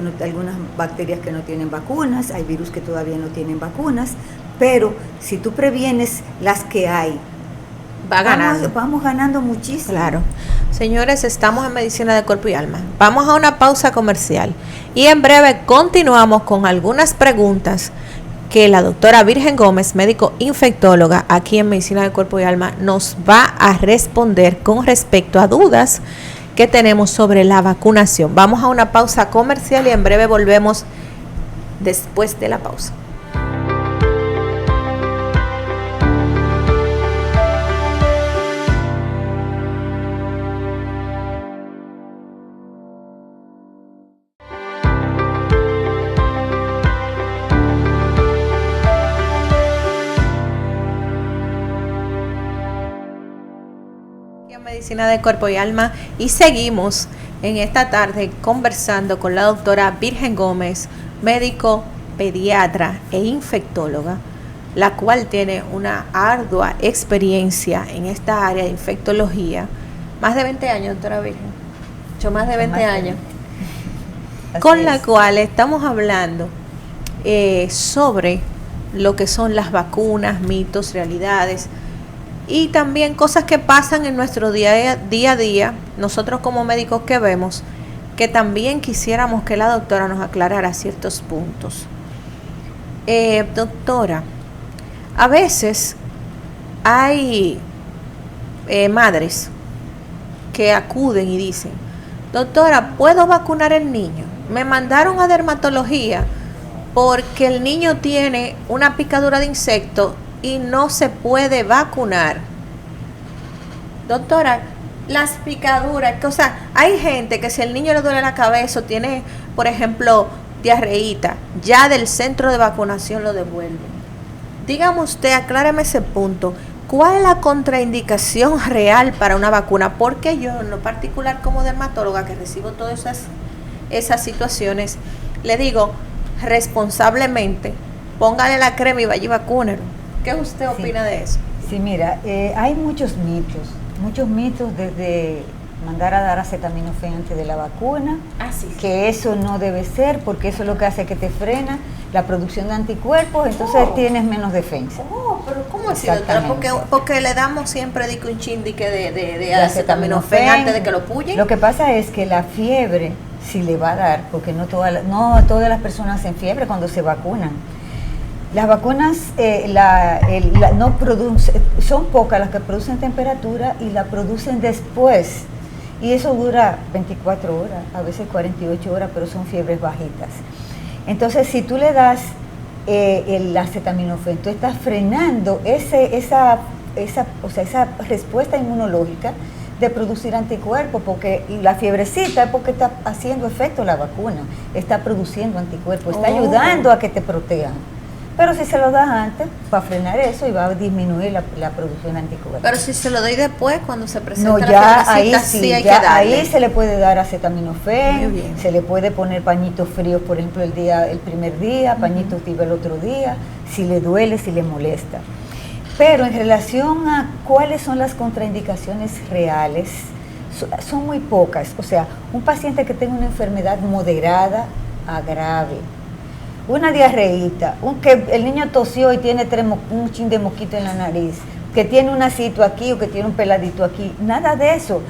bacterias que no tienen vacunas, hay virus que todavía no tienen vacunas, pero si tú previenes las que hay, vamos ganando muchísimo. Claro. Señores, estamos en Medicina de Cuerpo y Alma. Vamos a una pausa comercial y en breve continuamos con algunas preguntas que la doctora Virgen Gómez, médico infectóloga aquí en Medicina de Cuerpo y Alma, nos va a responder con respecto a dudas que tenemos sobre la vacunación. Vamos a una pausa comercial y en breve volvemos después de la pausa. Medicina de Cuerpo y Alma y seguimos en esta tarde conversando con la doctora Virgen Gómez, médico pediatra e infectóloga, la cual tiene una ardua experiencia en esta área de infectología. Más de 20 años, doctora Virgen. Mucho más de 20 años. Con la cual estamos hablando sobre lo que son las vacunas, mitos, realidades y también cosas que pasan en nuestro día a día, nosotros como médicos que vemos, que también quisiéramos que la doctora nos aclarara ciertos puntos. Doctora, a veces hay madres que acuden y dicen, doctora, ¿puedo vacunar al niño? Me mandaron a dermatología porque el niño tiene una picadura de insecto y no se puede vacunar. Doctora, las picaduras, o sea, hay gente que si el niño le duele la cabeza o tiene, por ejemplo, diarreíta, ya del centro de vacunación lo devuelven. Dígame usted, acláreme ese punto. ¿Cuál es la contraindicación real para una vacuna? Porque yo, en lo particular como dermatóloga, que recibo todas esas situaciones, le digo responsablemente, póngale la crema y vaya y vacúnelo. ¿Qué usted opina de eso? Sí, mira, hay muchos mitos desde mandar a dar acetaminofén antes de la vacuna, que eso no debe ser, porque eso es lo que hace que te frena la producción de anticuerpos, entonces tienes menos defensa. Pero ¿cómo así, doctora? Porque le damos siempre un chin de acetaminofén antes de que lo puyen. Lo que pasa es que la fiebre sí le va a dar, porque no todas las personas hacen fiebre cuando se vacunan. Las vacunas no producen, son pocas las que producen temperatura y la producen después. Y eso dura 24 horas, a veces 48 horas, pero son fiebres bajitas. Entonces, si tú le das el acetaminofén, tú estás frenando esa respuesta inmunológica de producir anticuerpos, porque la fiebrecita es porque está haciendo efecto la vacuna, está produciendo anticuerpos, está ayudando a que te protejan. Pero si se lo das antes, va a frenar eso y va a disminuir la producción de anticuerpos. Pero si se lo doy después, cuando se presenta no, la ya ahí sí hay que darle. Ahí se le puede dar acetaminofén, se le puede poner pañitos fríos, por ejemplo, el primer día, pañitos tibios el otro día, si le duele, si le molesta. Pero en relación a cuáles son las contraindicaciones reales, son muy pocas. O sea, un paciente que tenga una enfermedad moderada a grave, una diarreíta, que el niño tosió y tiene un chin de mosquito en la nariz, que tiene un asito aquí o que tiene un peladito aquí, nada de eso.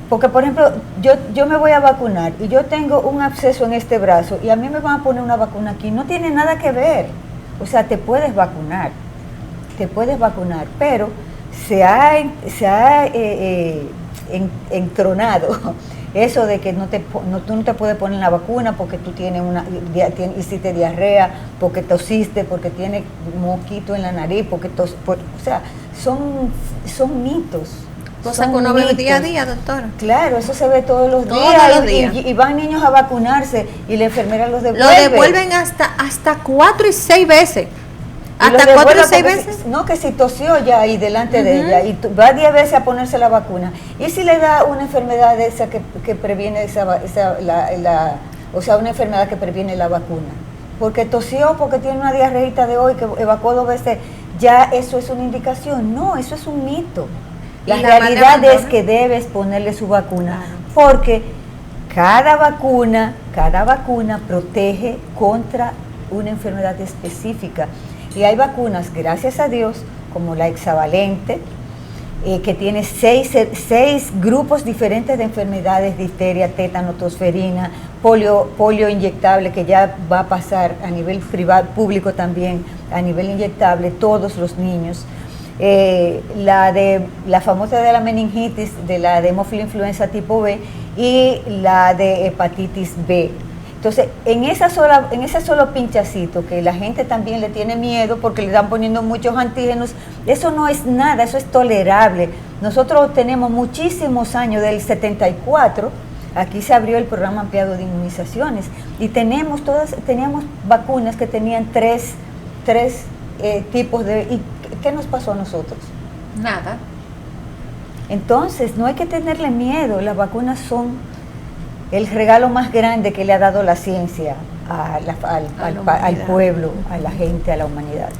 Porque, por ejemplo, yo me voy a vacunar y yo tengo un absceso en este brazo y a mí me van a poner una vacuna aquí, no tiene nada que ver. O sea, te puedes vacunar, pero se ha entronado eso de que tú no te puedes poner la vacuna porque tú hiciste diarrea, porque tosiste, porque tienes mosquito en la nariz, o sea, son mitos. Cosa que uno ve día a día, doctora. Claro, eso se ve todos los días. Y van niños a vacunarse y la enfermera los devuelve. Lo devuelven hasta 4 y 6 veces. ¿Hasta 4 o 6 veces? No, que si tosió ya ahí delante de ella y va 10 veces a ponerse la vacuna. ¿Y si le da una enfermedad de esa que previene una enfermedad que previene la vacuna? Porque tosió, porque tiene una diarreíta de hoy que evacuó 2 veces, ya eso es una indicación. No, eso es un mito. La realidad es que debes ponerle su vacuna, porque cada vacuna protege contra una enfermedad específica. Y hay vacunas, gracias a Dios, como la hexavalente, que tiene 6 grupos diferentes de enfermedades: difteria, tétano, tosferina, polio inyectable, que ya va a pasar a nivel privado, público también, a nivel inyectable, todos los niños. La famosa de la meningitis, de la de hemófilo influenza tipo B y la de hepatitis B. Entonces, en ese solo pinchacito, que la gente también le tiene miedo porque le están poniendo muchos antígenos, eso no es nada, eso es tolerable. Nosotros tenemos muchísimos años, del 74, aquí se abrió el programa ampliado de inmunizaciones y teníamos vacunas que tenían tres tipos de... ¿Y qué nos pasó a nosotros? Nada. Entonces, no hay que tenerle miedo, las vacunas son el regalo más grande que le ha dado la ciencia al pueblo, a la gente, a la humanidad.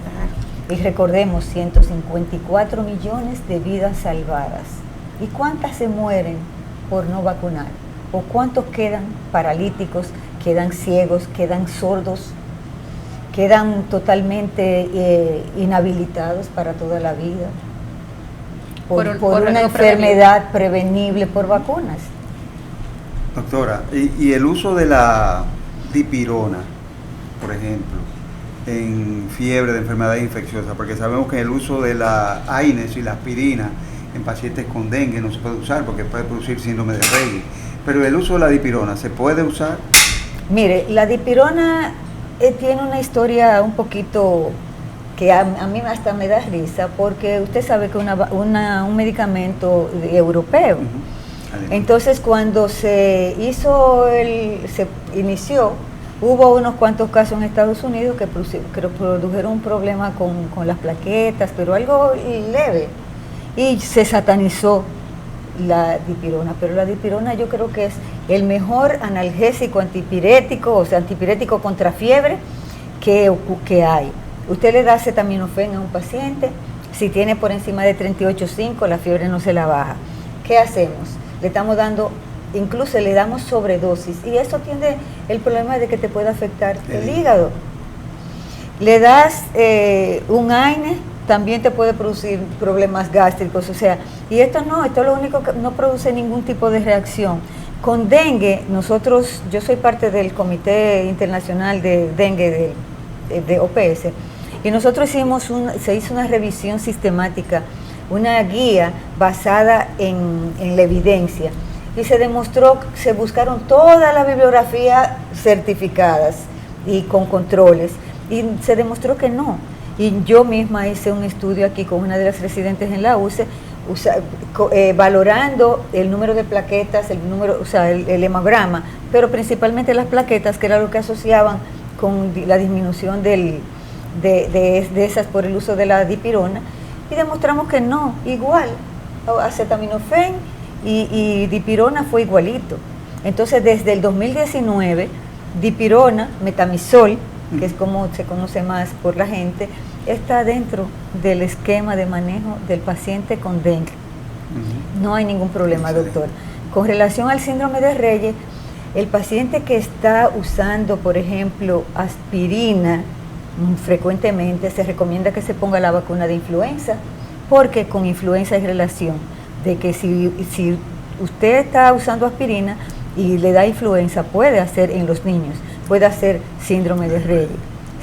Y recordemos, 154 millones de vidas salvadas. ¿Y cuántas se mueren por no vacunar? ¿O cuántos quedan paralíticos, quedan ciegos, quedan sordos, quedan totalmente inhabilitados para toda la vida? Por una enfermedad prevenible por vacunas. Doctora, y el uso de la dipirona, por ejemplo, en fiebre de enfermedad infecciosa, porque sabemos que el uso de la AINES y la aspirina en pacientes con dengue no se puede usar porque puede producir síndrome de Rayleigh, pero el uso de la dipirona, ¿se puede usar? Mire, la dipirona tiene una historia un poquito que a mí hasta me da risa, porque usted sabe que un medicamento europeo. Entonces, cuando se inició, hubo unos cuantos casos en Estados Unidos que produjeron un problema con las plaquetas, pero algo leve, y se satanizó la dipirona. Pero la dipirona yo creo que es el mejor analgésico antipirético, o sea, antipirético contra fiebre que hay. Usted le da acetaminofén a un paciente, si tiene por encima de 38,5, la fiebre no se la baja. ¿Qué hacemos? Le estamos dando, incluso le damos sobredosis, y eso tiene el problema de que te puede afectar el hígado. Le das un AINE, también te puede producir problemas gástricos, o sea, y esto lo único que no produce ningún tipo de reacción. Con dengue, yo soy parte del Comité Internacional de Dengue de OPS, y nosotros se hizo una revisión sistemática, una guía basada en la evidencia, y se demostró, se buscaron toda la bibliografía certificadas y con controles, y se demostró que no. Y yo misma hice un estudio aquí con una de las residentes en la UCE, valorando el número de plaquetas, el hemograma, pero principalmente las plaquetas, que era lo que asociaban con la disminución de esas por el uso de la dipirona, y demostramos que no, igual, acetaminofén y dipirona fue igualito. Entonces, desde el 2019, dipirona, metamizol, que es como se conoce más por la gente, está dentro del esquema de manejo del paciente con dengue. No hay ningún problema, doctor. Con relación al síndrome de Rayleigh, el paciente que está usando, por ejemplo, aspirina frecuentemente, se recomienda que se ponga la vacuna de influenza, porque con influenza hay relación de que si usted está usando aspirina y le da influenza, puede hacer en los niños, puede hacer síndrome de Rayleigh.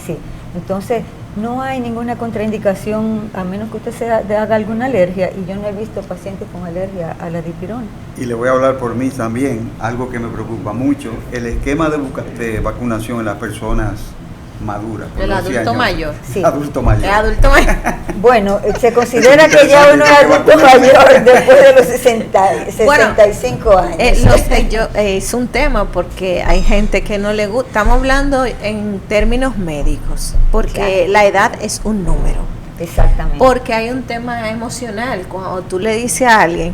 Sí. Entonces, no hay ninguna contraindicación, a menos que usted haga alguna alergia, y yo no he visto pacientes con alergia a la dipirona. Y le voy a hablar por mí también, algo que me preocupa mucho, el esquema de vacunación en las personas maduras. El adulto mayor. Sí. Adulto mayor. El adulto mayor. Bueno, se considera que ya uno es adulto mayor después de los 65 años. Es un tema porque hay gente que no le gusta. Estamos hablando en términos médicos, porque la edad es un número. Exactamente. Porque hay un tema emocional. Cuando tú le dices a alguien,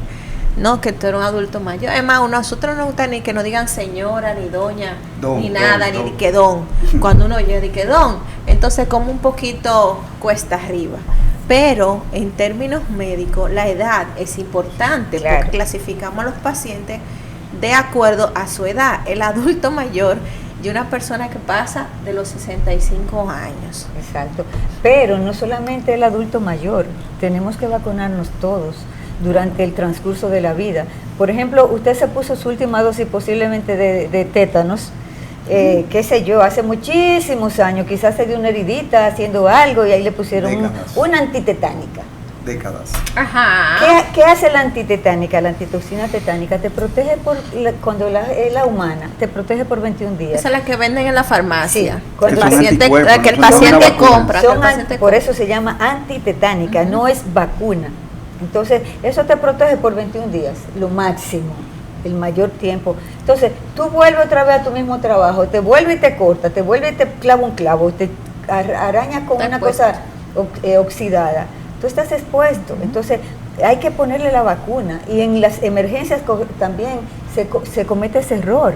no, que tú eres un adulto mayor. Además, a nosotros no nos gusta ni que nos digan señora, ni doña, ni nada, ni que don. Cuando uno oye de que don, entonces como un poquito cuesta arriba. Pero en términos médicos, la edad es importante, claro, porque clasificamos a los pacientes de acuerdo a su edad. El adulto mayor y una persona que pasa de los 65 años. Exacto. Pero no solamente el adulto mayor, tenemos que vacunarnos todos durante el transcurso de la vida. Por ejemplo, usted se puso su última dosis posiblemente de tétanos, qué sé yo, hace muchísimos años, quizás se dio una heridita haciendo algo y ahí le pusieron una antitetánica. Décadas. Ajá. ¿Qué hace la antitetánica? La antitoxina tetánica te protege cuando es la humana, te protege por 21 días. Esa es la que venden en la farmacia. Sí, cuando el paciente compra. Por eso se llama antitetánica, no es vacuna. Entonces, eso te protege por 21 días, lo máximo, el mayor tiempo. Entonces, tú vuelves otra vez a tu mismo trabajo, te vuelve y te corta, te vuelve y te clava un clavo, te araña con una cosa oxidada. Tú estás expuesto. Entonces, hay que ponerle la vacuna. Y en las emergencias también se comete ese error.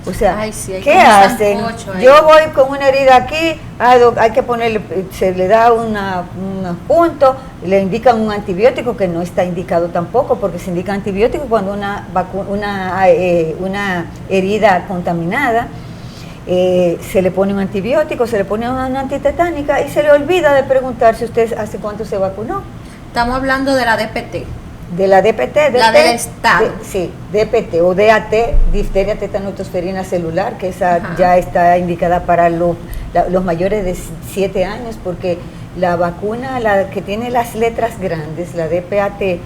O sea, Ay, sí, ¿qué hacen? Yo voy con una herida aquí, hay que ponerle, se le da unos puntos, le indican un antibiótico que no está indicado tampoco, porque se indica antibiótico cuando una herida contaminada, se le pone un antibiótico, se le pone una antitetánica y se le olvida de preguntar si usted hace cuánto se vacunó. Estamos hablando de la DPT. De la DPT, la del Estado. Sí, DPT o DAT, difteria tetanotosferina celular, que esa Ajá. ya está indicada para los mayores de 7 años, porque la vacuna, la que tiene las letras grandes, la DPAT,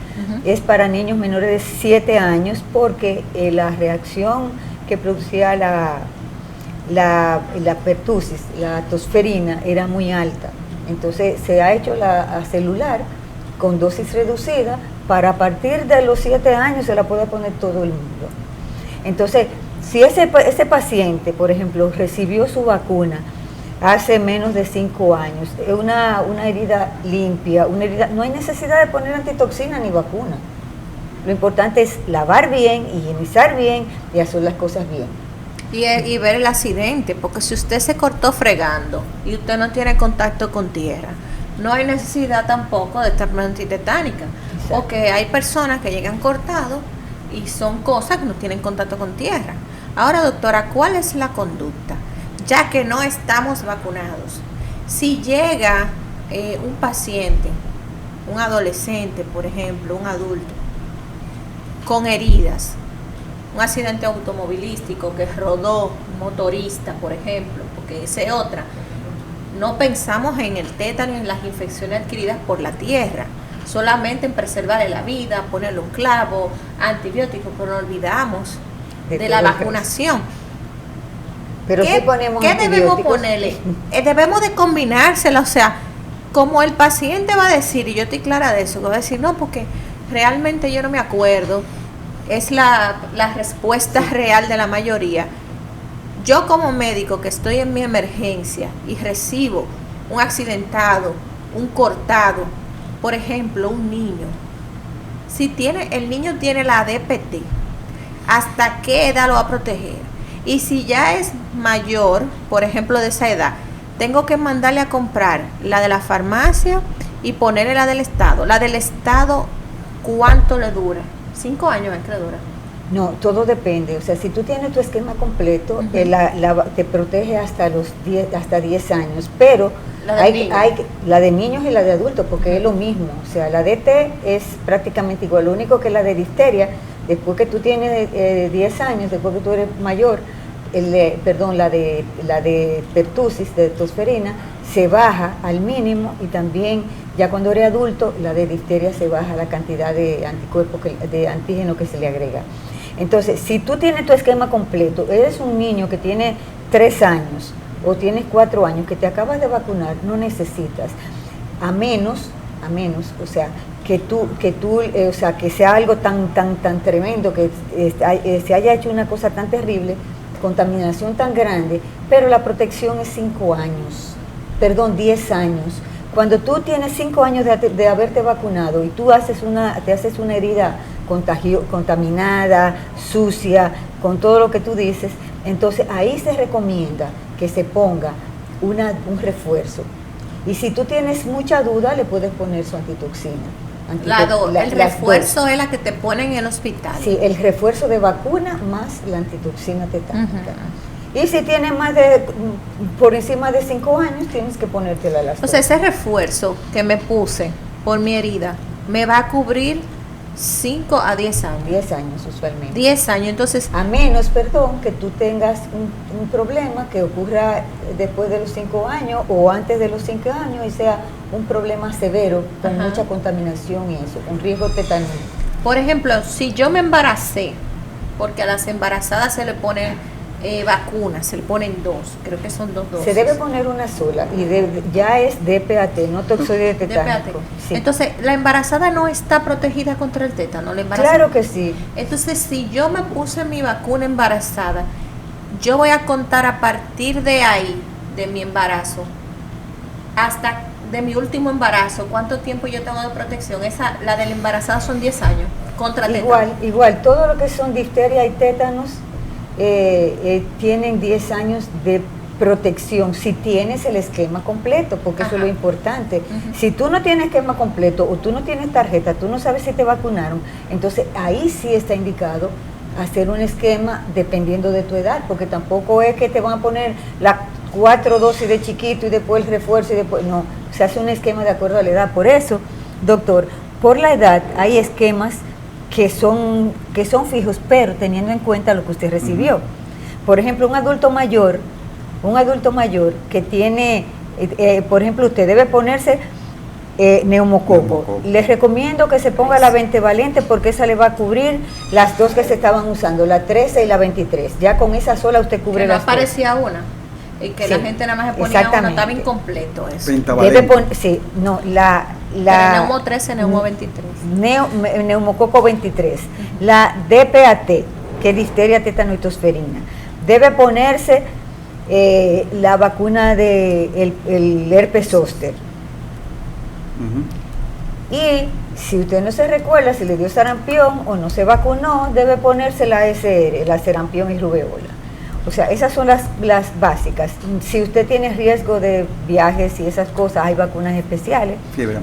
es para niños menores de 7 años, porque la reacción que producía la pertusis, la tosferina, era muy alta. Entonces se ha hecho la celular con dosis reducida, para a partir de los 7 años se la puede poner todo el mundo. Entonces, si ese paciente, por ejemplo, recibió su vacuna hace menos de 5 años, una herida limpia, no hay necesidad de poner antitoxina ni vacuna. Lo importante es lavar bien, higienizar bien y hacer las cosas bien. Y ver el accidente, porque si usted se cortó fregando y usted no tiene contacto con tierra, no hay necesidad tampoco de estar con antitetánica. Porque hay personas que llegan cortados y son cosas que no tienen contacto con tierra. Ahora, doctora, ¿cuál es la conducta? Ya que no estamos vacunados. Si llega un paciente, un adolescente, por ejemplo, un adulto, con heridas, un accidente automovilístico que rodó un motorista, por ejemplo, porque esa es otra. No pensamos en el tétano y en las infecciones adquiridas por la tierra, solamente en preservarle la vida, ponerle un clavo, antibióticos, pero no olvidamos de la vacunación. Pero sí ponemos ¿qué debemos ponerle? Debemos de combinársela, o sea, como el paciente va a decir, y yo estoy clara de eso, que va a decir, no, porque realmente yo no me acuerdo, es la respuesta real de la mayoría. Yo como médico que estoy en mi emergencia y recibo un accidentado, un cortado, por ejemplo, un niño, si el niño tiene la DPT, ¿hasta qué edad lo va a proteger? Y si ya es mayor, por ejemplo, de esa edad, tengo que mandarle a comprar la de la farmacia y ponerle la del Estado. La del Estado, ¿cuánto le dura? 5 años es que le dura. No, todo depende. O sea, si tú tienes tu esquema completo, te protege hasta 10 años, pero hay la de niños y la de adultos, porque es lo mismo. O sea, la DT es prácticamente igual. Lo único que la de difteria, después que tú tienes 10 años, después que tú eres mayor, la de pertusis, de tosferina, se baja al mínimo, y también ya cuando eres adulto, la de difteria se baja la cantidad de anticuerpos, de antígeno que se le agrega. Entonces, si tú tienes tu esquema completo, eres un niño que tiene 3 años o tienes 4 años, que te acabas de vacunar, no necesitas, a menos, o sea, que sea algo tan tremendo, que se haya hecho una cosa tan terrible, contaminación tan grande, pero la protección es 10 años. Cuando tú tienes 5 años de haberte vacunado y tú te haces una herida contaminada, sucia, con todo lo que tú dices, entonces ahí se recomienda que se ponga un refuerzo. Y si tú tienes mucha duda, le puedes poner su antitoxina. El refuerzo es la que te ponen en el hospital. Sí, el refuerzo de vacuna más la antitoxina tetánica. Y si tienes por encima de 5 años, tienes que ponértela a las 2. O sea, ese refuerzo que me puse por mi herida me va a cubrir 5 a 10 años. 10 años usualmente. 10 años, entonces... A menos, que tú tengas un problema que ocurra después de los 5 años o antes de los 5 años y sea un problema severo, con mucha contaminación y eso, un riesgo tetánico. Por ejemplo, si yo me embaracé, porque a las embarazadas se le ponen vacunas, se le ponen 2, creo que son 2 dosis. Se debe poner una sola y ya es DPAT, no toxoide tetánico. Sí. Entonces, ¿la embarazada no está protegida contra el tétano? Claro que sí. Entonces, si yo me puse mi vacuna embarazada, yo voy a contar a partir de ahí, de mi embarazo, hasta de mi último embarazo, ¿cuánto tiempo yo tengo de protección? La del embarazada son 10 años contra tétanos. Igual, todo lo que son difteria y tétanos tienen 10 años de protección si tienes el esquema completo, porque eso es lo importante. Si tú no tienes esquema completo o tú no tienes tarjeta, tú no sabes si te vacunaron, entonces ahí sí está indicado hacer un esquema dependiendo de tu edad, porque tampoco es que te van a poner las 4 dosis de chiquito y después el refuerzo y después, no, se hace un esquema de acuerdo a la edad. Por eso, doctor, por la edad hay esquemas que son fijos, pero teniendo en cuenta lo que usted recibió. Por ejemplo, un adulto mayor que tiene, por ejemplo, usted debe ponerse neumococo. Les recomiendo que se ponga la 20-valente porque esa le va a cubrir las dos que se estaban usando, la 13 y la 23. Ya con esa sola usted cubre las dos. Que no aparecía una. Y que la gente nada más se ponía una, estaba incompleto eso. La Neumo 13, Neumo 23. Neumococo 23. La DPAT, que es difteria tetanoidosferina. Debe ponerse la vacuna de el herpes zóster. Y si usted no se recuerda si le dio sarampión o no se vacunó, debe ponerse la SR, la sarampión y rubeola. O sea, esas son las básicas. Si usted tiene riesgo de viajes y esas cosas, hay vacunas especiales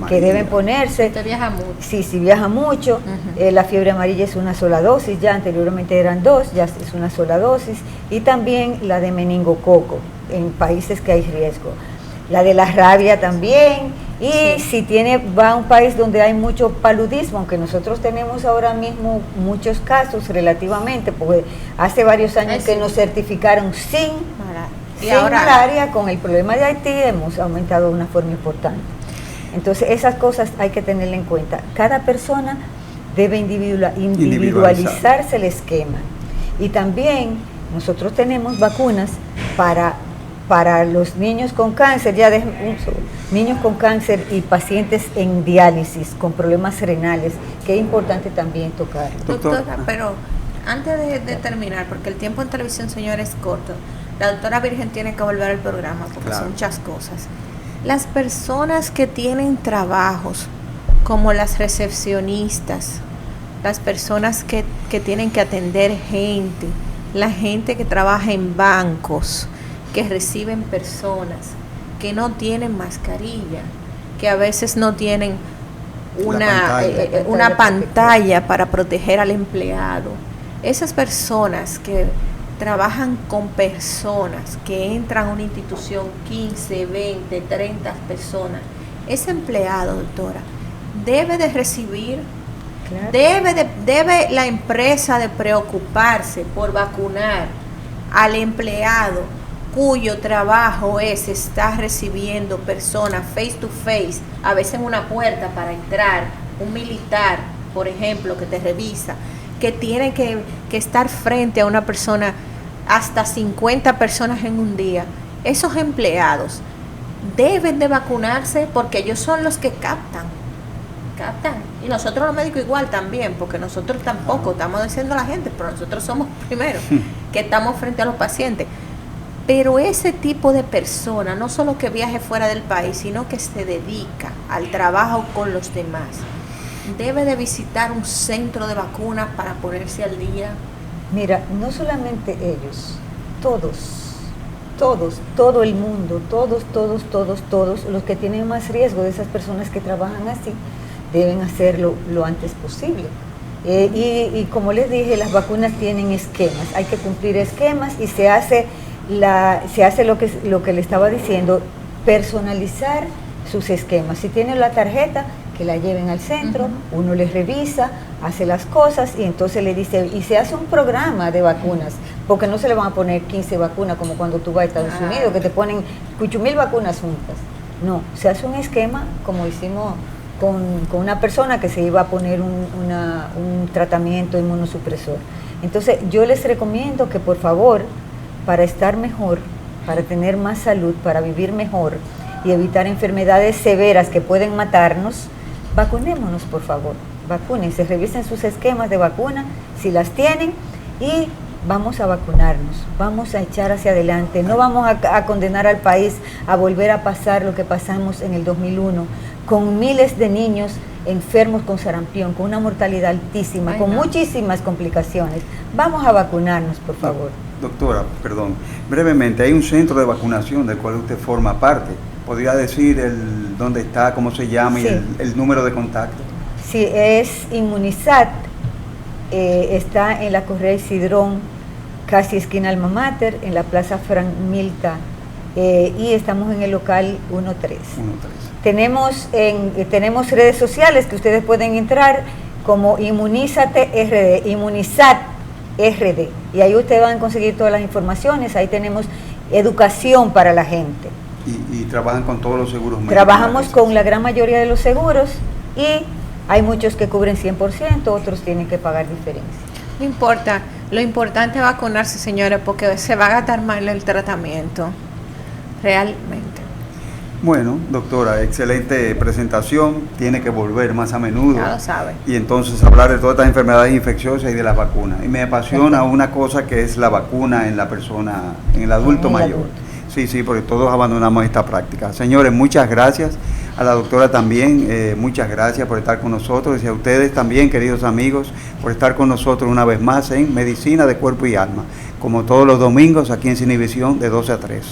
que deben ponerse. ¿Usted viaja mucho? Sí, viaja mucho. La fiebre amarilla es una sola dosis, ya anteriormente eran 2, ya es una sola dosis. Y también la de meningococo, en países que hay riesgo. La de la rabia también. Y si va a un país donde hay mucho paludismo, aunque nosotros tenemos ahora mismo muchos casos relativamente, porque hace varios años que nos certificaron sin malaria, con el problema de Haití hemos aumentado de una forma importante. Entonces esas cosas hay que tenerla en cuenta. Cada persona debe individualizarse el esquema. Y también nosotros tenemos vacunas para los niños con cáncer, niños con cáncer y pacientes en diálisis con problemas renales, que es importante también tocar. Doctora, pero antes de terminar, porque el tiempo en televisión, señor, es corto, la doctora Virgen tiene que volver al programa porque son muchas cosas. Las personas que tienen trabajos como las recepcionistas, las personas que tienen que atender gente, la gente que trabaja en bancos, que reciben personas, que no tienen mascarilla, que a veces no tienen una pantalla para proteger al empleado. Esas personas que trabajan con personas, que entran a una institución 15, 20, 30 personas, ese empleado, doctora, debe de recibir, debe la empresa de preocuparse por vacunar al empleado cuyo trabajo estar recibiendo personas face to face, a veces en una puerta para entrar, un militar, por ejemplo, que te revisa, que tiene que estar frente a una persona, hasta 50 personas en un día. Esos empleados deben de vacunarse porque ellos son los que captan. Y nosotros los médicos igual también, porque nosotros tampoco estamos diciendo a la gente, pero nosotros somos primero que estamos frente a los pacientes. Pero ese tipo de persona, no solo que viaje fuera del país, sino que se dedica al trabajo con los demás, debe de visitar un centro de vacunas para ponerse al día. Mira, no solamente ellos, todo el mundo, todos los que tienen más riesgo de esas personas que trabajan así, deben hacerlo lo antes posible. Y como les dije, las vacunas tienen esquemas, hay que cumplir esquemas y se hace lo que le estaba diciendo, personalizar sus esquemas. Si tienen la tarjeta, que la lleven al centro, uno les revisa, hace las cosas y entonces le dice, y se hace un programa de vacunas, porque no se le van a poner 15 vacunas como cuando tú vas a Estados Unidos, que te ponen 8,000 vacunas juntas. No, se hace un esquema como hicimos con una persona que se iba a poner un tratamiento inmunosupresor. Entonces yo les recomiendo que por favor, para estar mejor, para tener más salud, para vivir mejor y evitar enfermedades severas que pueden matarnos, vacunémonos, por favor, vacúnense, revisen sus esquemas de vacuna, si las tienen, y vamos a vacunarnos, vamos a echar hacia adelante, no vamos a condenar al país a volver a pasar lo que pasamos en el 2001, con miles de niños enfermos con sarampión, con una mortalidad altísima, con muchísimas complicaciones. Vamos a vacunarnos, por favor. Doctora, perdón, brevemente, hay un centro de vacunación del cual usted forma parte. ¿Podría decir dónde está, cómo se llama y el número de contacto? Sí, es Inmunizat, está en la Correa Isidrón, casi esquina Alma Mater, en la Plaza Frank Milta, y estamos en el local 1-3. Tenemos redes sociales que ustedes pueden entrar como Inmunízate RD, Inmunizat RD, y ahí ustedes van a conseguir todas las informaciones. Ahí tenemos educación para la gente. Y trabajan con todos los seguros médicos. Trabajamos con la gran mayoría de los seguros y hay muchos que cubren 100%, otros tienen que pagar diferencia. No importa, lo importante es vacunarse, señores, porque se va a gastar mal el tratamiento, realmente. Bueno, doctora, excelente presentación, tiene que volver más a menudo. Ya lo sabe. Y entonces hablar de todas estas enfermedades infecciosas y de las vacunas. Y me apasiona una cosa que es la vacuna en la persona, en el adulto mayor. Sí, porque todos abandonamos esta práctica. Señores, muchas gracias. A la doctora también, muchas gracias por estar con nosotros. Y a ustedes también, queridos amigos, por estar con nosotros una vez más en Medicina de Cuerpo y Alma. Como todos los domingos, aquí en Cinevisión, de 12 a 3.